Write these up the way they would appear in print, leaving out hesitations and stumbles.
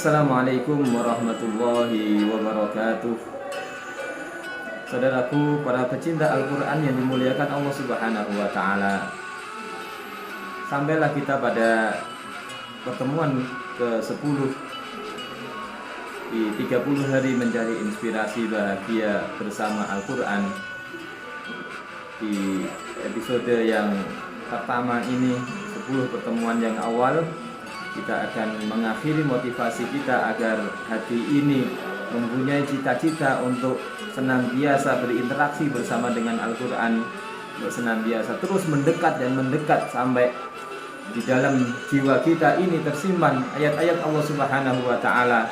Assalamualaikum warahmatullahi wabarakatuh. Saudaraku, para pecinta Al-Quran yang dimuliakan Allah Subhanahu wa Ta'ala, sampailah kita pada pertemuan ke-10 di 30 hari mencari inspirasi bahagia bersama Al-Quran. Di episode yang pertama ini, 10 pertemuan yang awal, kita akan mengakhiri motivasi kita agar hati ini mempunyai cita-cita untuk senantiasa berinteraksi bersama dengan Al-Quran, untuk senantiasa terus mendekat dan mendekat sampai di dalam jiwa kita ini tersimpan ayat-ayat Allah Subhanahu wa Ta'ala.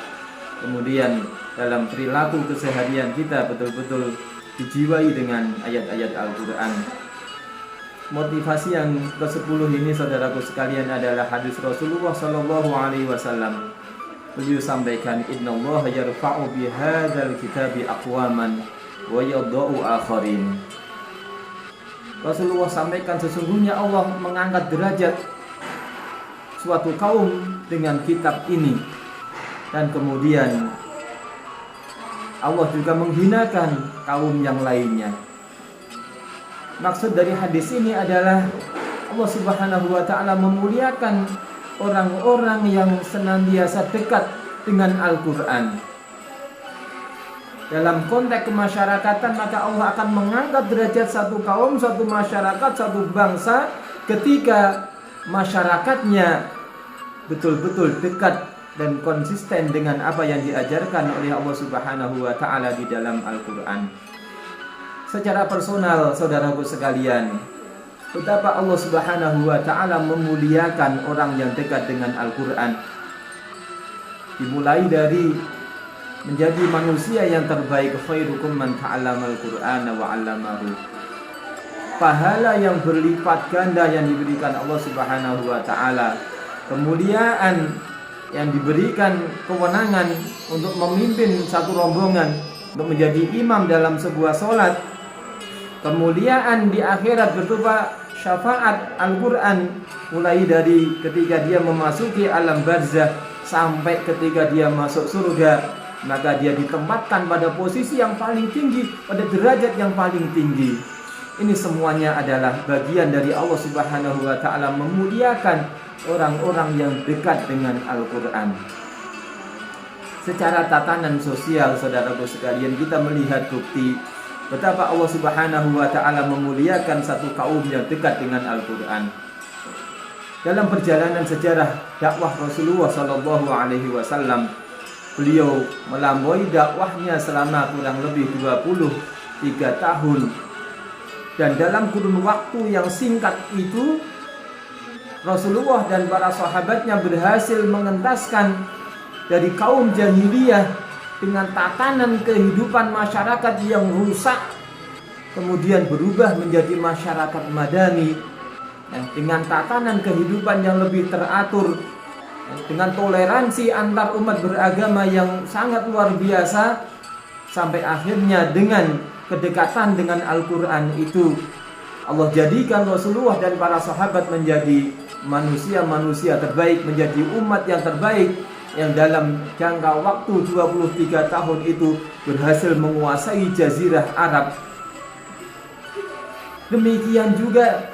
Kemudian dalam perilaku keseharian kita betul-betul dijiwai dengan ayat-ayat Al-Quran. Motivasi yang ke-10 ini, saudaraku sekalian, adalah hadis Rasulullah Sallallahu Alaihi Wasallam. Beliau sampaikan, Innallaha yarfa'u bihadzal kitabi aqwaman wa yadha'u akharin. Rasulullah sampaikan, sesungguhnya Allah mengangkat derajat suatu kaum dengan kitab ini, dan kemudian Allah juga menghinakan kaum yang lainnya. Maksud dari hadis ini adalah Allah Subhanahu wa Ta'ala memuliakan orang-orang yang senantiasa dekat dengan Al-Quran. Dalam konteks kemasyarakatan, maka Allah akan mengangkat derajat satu kaum, satu masyarakat, satu bangsa ketika masyarakatnya betul-betul dekat dan konsisten dengan apa yang diajarkan oleh Allah Subhanahu wa Ta'ala di dalam Al-Quran. Secara personal, saudaraku sekalian, betapa Allah Subhanahu wa Ta'ala memuliakan orang yang dekat dengan Al-Quran. Dimulai dari menjadi manusia yang terbaik, khairukum man ta'allama al-Qur'ana wa 'allamahu. Pahala yang berlipat ganda yang diberikan Allah Subhanahu wa Ta'ala. Kemuliaan yang diberikan kewenangan untuk memimpin satu rombongan, untuk menjadi imam dalam sebuah sholat. Kemuliaan di akhirat berupa syafaat Al-Quran, mulai dari ketika dia memasuki alam barzah sampai ketika dia masuk surga, maka dia ditempatkan pada posisi yang paling tinggi, pada derajat yang paling tinggi. Ini semuanya adalah bagian dari Allah Subhanahu wa Ta'ala memuliakan orang-orang yang dekat dengan Al-Quran. Secara tatanan sosial, saudaraku sekalian, kita melihat bukti betapa Allah Subhanahu wa Ta'ala memuliakan satu kaum yang dekat dengan Al-Quran. Dalam perjalanan sejarah dakwah Rasulullah Sallallahu Alaihi Wasallam, beliau melampaui dakwahnya selama kurang lebih 23 tahun. Dan dalam kurun waktu yang singkat itu, Rasulullah dan para sahabatnya berhasil mengentaskan dari kaum jahiliyah dengan tatanan kehidupan masyarakat yang rusak, kemudian berubah menjadi masyarakat madani, dengan tatanan kehidupan yang lebih teratur, dengan toleransi antar umat beragama yang sangat luar biasa, sampai akhirnya dengan kedekatan dengan Al-Quran itu, Allah jadikan Rasulullah dan para sahabat menjadi manusia-manusia terbaik, menjadi umat yang terbaik, yang dalam jangka waktu 23 tahun itu berhasil menguasai jazirah Arab. Demikian juga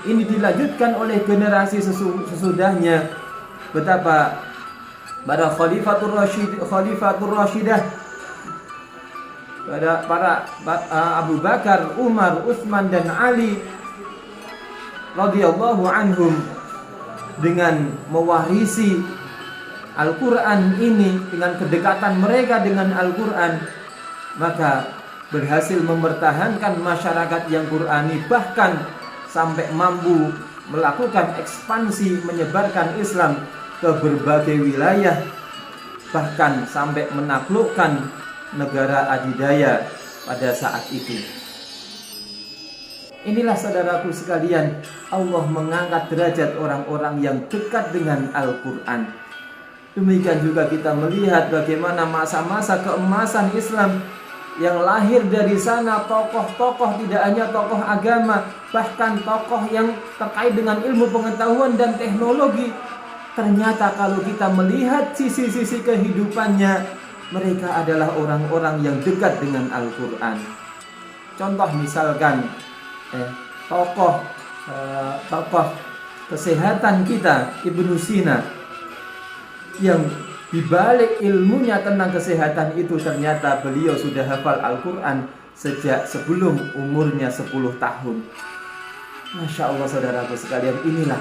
ini dilanjutkan oleh generasi sesudahnya, betapa para Khalifatur Rashidah, para Abu Bakar, Umar, Utsman dan Ali radhiyallahu anhum dengan mewarisi Al-Quran ini, dengan kedekatan mereka dengan Al-Quran, maka berhasil mempertahankan masyarakat yang Qurani, bahkan sampai mampu melakukan ekspansi menyebarkan Islam ke berbagai wilayah, bahkan sampai menaklukkan negara adidaya pada saat itu. Inilah, saudaraku sekalian, Allah mengangkat derajat orang-orang yang dekat dengan Al-Quran. Demikian juga kita melihat bagaimana masa-masa keemasan Islam yang lahir dari sana, tokoh-tokoh, tidak hanya tokoh agama, bahkan tokoh yang terkait dengan ilmu pengetahuan dan teknologi, ternyata kalau kita melihat sisi-sisi kehidupannya, mereka adalah orang-orang yang dekat dengan Al-Quran. Contoh misalkan tokoh kesehatan kita, Ibnu Sina, yang dibalik ilmunya tentang kesehatan itu ternyata beliau sudah hafal Al-Quran sejak sebelum umurnya 10 tahun. Masya Allah saudaraku sekalian, inilah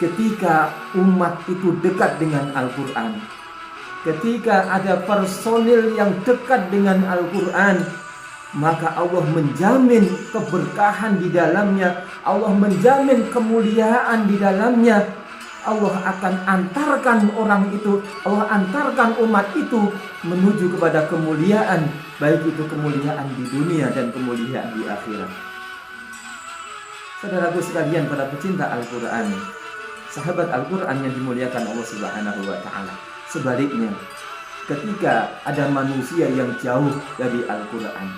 ketika umat itu dekat dengan Al-Quran, ketika ada personil yang dekat dengan Al-Quran, maka Allah menjamin keberkahan di dalamnya, Allah menjamin kemuliaan di dalamnya. Allah akan antarkan orang itu, Allah antarkan umat itu menuju kepada kemuliaan, baik itu kemuliaan di dunia dan kemuliaan di akhirat. Saudaraku sekalian, para pecinta Al-Quran, sahabat Al-Quran yang dimuliakan Allah Subhanahu wa Ta'ala, sebaliknya, ketika ada manusia yang jauh dari Al-Quran,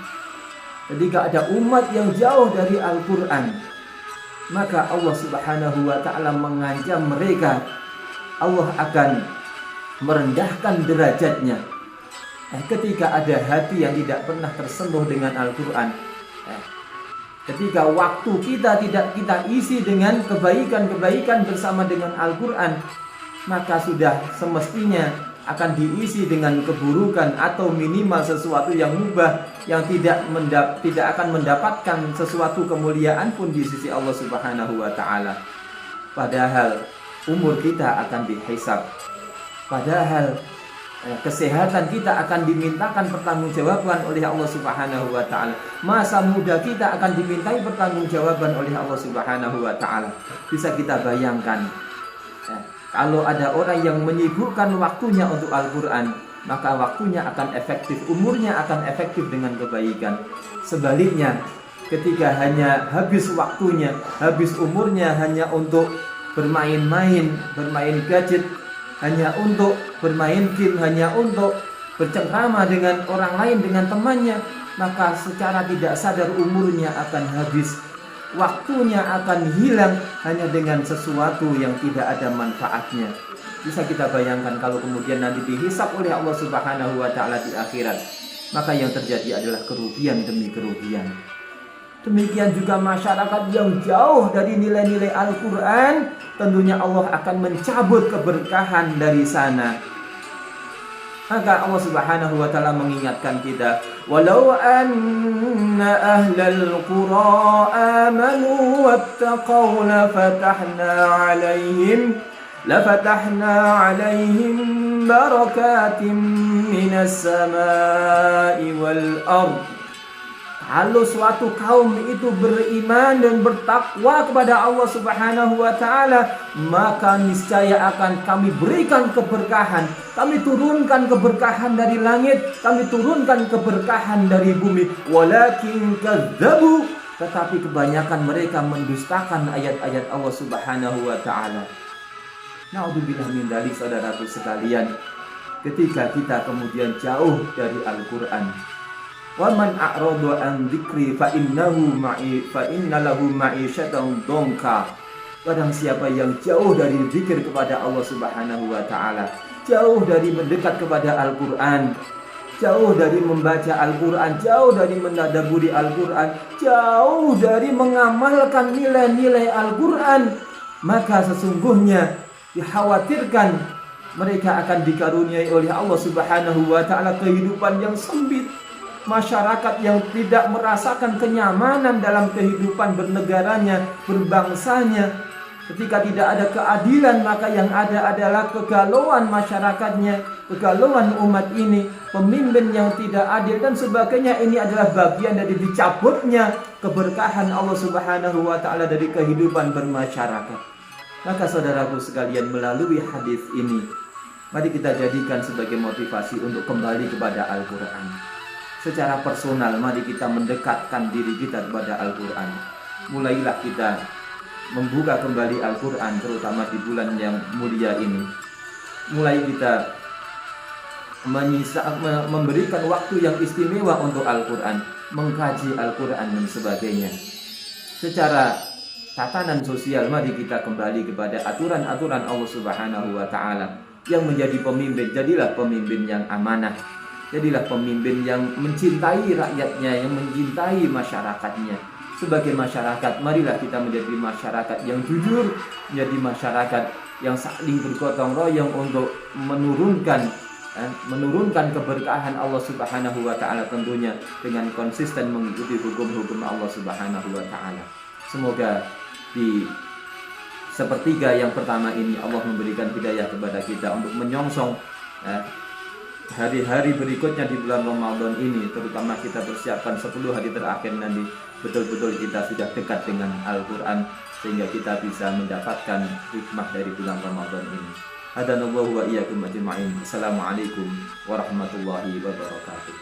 ketika ada umat yang jauh dari Al-Quran, maka Allah Subhanahu wa Ta'ala mengancam mereka. Allah akan merendahkan derajatnya. Ketika ada hati yang tidak pernah tersentuh dengan Al-Quran, ketika waktu kita tidak kita isi dengan kebaikan-kebaikan bersama dengan Al-Quran, maka sudah semestinya akan diisi dengan keburukan atau minimal sesuatu yang mubah, yang tidak akan mendapatkan sesuatu kemuliaan pun di sisi Allah Subhanahu wa Ta'ala. Padahal umur kita akan dihisab, padahal kesehatan kita akan dimintakan pertanggungjawaban oleh Allah Subhanahu wa Ta'ala. Masa muda kita akan dimintai pertanggungjawaban oleh Allah Subhanahu wa Ta'ala. Bisa kita bayangkan, kalau ada orang yang menyibukkan waktunya untuk Al-Quran, maka waktunya akan efektif, umurnya akan efektif dengan kebaikan. Sebaliknya, ketika hanya habis waktunya, habis umurnya hanya untuk bermain-main, bermain gadget, hanya untuk bermain game, hanya untuk bercengkrama dengan orang lain, dengan temannya, maka secara tidak sadar umurnya akan habis. Waktunya akan hilang hanya dengan sesuatu yang tidak ada manfaatnya. Bisa kita bayangkan kalau kemudian nanti dihisab oleh Allah Subhanahu wa Ta'ala di akhirat, maka yang terjadi adalah kerugian demi kerugian. Demikian juga masyarakat yang jauh dari nilai-nilai Al-Quran, tentunya Allah akan mencabut keberkahan dari sana. Maka Allah Subhanahu wa Ta'ala mengingatkan kita, walau anna ahlal qura amanu wattaqaw lafatahna alaihim barakatim minas samai wal ard. Kalau suatu kaum itu beriman dan bertakwa kepada Allah Subhanahu wa Ta'ala, maka niscaya akan kami berikan keberkahan. Kami turunkan keberkahan dari langit, kami turunkan keberkahan dari bumi. Walakin kadzabu, tetapi kebanyakan mereka mendustakan ayat-ayat Allah Subhanahu wa Ta'ala. Na'udzubillah min dzalik, saudaraku sekalian. Ketika kita kemudian jauh dari Al-Quran, wa man a'rada an dzikri fa inna lahu ma'isyatan dhanka. Barang siapa yang jauh dari zikir kepada Allah Subhanahu wa Ta'ala, jauh dari mendekat kepada Al-Quran, jauh dari membaca Al-Quran, jauh dari menadaburi Al-Quran, jauh dari mengamalkan nilai-nilai Al-Quran, maka sesungguhnya dikhawatirkan mereka akan dikaruniai oleh Allah Subhanahu wa Ta'ala kehidupan yang sempit. Masyarakat yang tidak merasakan kenyamanan dalam kehidupan bernegaranya, berbangsanya. Ketika tidak ada keadilan, maka yang ada adalah kegalauan masyarakatnya, kegalauan umat ini, pemimpin yang tidak adil dan sebagainya. Ini adalah bagian dari dicabutnya keberkahan Allah Subhanahu wa Ta'ala dari kehidupan bermasyarakat. Maka saudaraku sekalian, melalui hadis ini, mari kita jadikan sebagai motivasi untuk kembali kepada Al-Quran. Secara personal, mari kita mendekatkan diri kita kepada Al-Quran. Mulailah kita membuka kembali Al-Quran, terutama di bulan yang mulia ini. Mulai kita memberikan waktu yang istimewa untuk Al-Quran, mengkaji Al-Quran dan sebagainya. Secara tatanan sosial, mari kita kembali kepada aturan-aturan Allah Subhanahu wa taala. Yang menjadi pemimpin, jadilah pemimpin yang amanah. Jadilah pemimpin yang mencintai rakyatnya, yang mencintai masyarakatnya. Sebagai masyarakat, marilah kita menjadi masyarakat yang jujur, menjadi masyarakat yang saling bergotong royong untuk menurunkan keberkahan Allah Subhanahu wa taala, tentunya dengan konsisten mengikuti hukum-hukum Allah Subhanahu wa taala. Semoga di sepertiga yang pertama ini Allah memberikan hidayah kepada kita untuk menyongsong hari-hari berikutnya di bulan Ramadan ini, terutama kita persiapkan 10 hari terakhir nanti, betul-betul kita sudah dekat dengan Al-Quran sehingga kita bisa mendapatkan hikmah dari bulan Ramadan ini. Hadanallahu wa iyyakum ajma'in. Assalamualaikum warahmatullahi wabarakatuh.